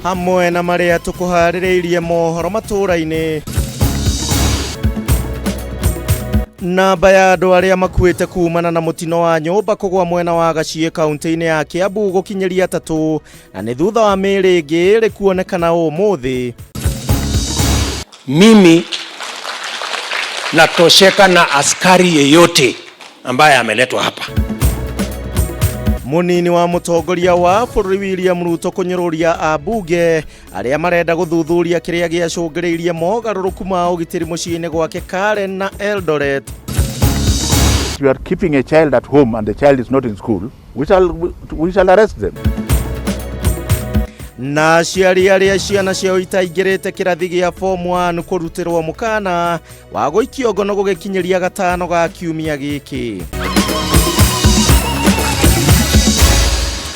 hamwe na maria tukuhaririirie mohoro matũra-inĩ. Namba ya andũ arĩa makuĩte kumana na mũtino wa nyũmba kũgwa mwena wa Gaciĩ kaunti-inĩ ya Kiambu gũkinyeria 3 na nĩ thutha wa mĩĩrĩ ĩngĩ ĩrĩ kuonekana ũmũthĩ. Mimi natosheka na askari yeyote ambaye ameletwa hapa. Munini wa mũtongoria wa bũrũri William Ruto kũnyũrũria abunge arĩa marenda gũthuthuria kĩrĩa gĩacũngĩrĩirie mogarũrũku ma ũgitĩri mũciĩ-inĩ gwake Karen na Eldoret. You are keeping a child at home and the child is not in school, we shall arrest them. Na aciari arĩa ciana ciao itaingĩrĩte kĩrathi gĩa form 1 kũrutĩrwo mũkana wa gũikio ngono gũgĩkinyĩria 5 ga kiumia gĩkĩ.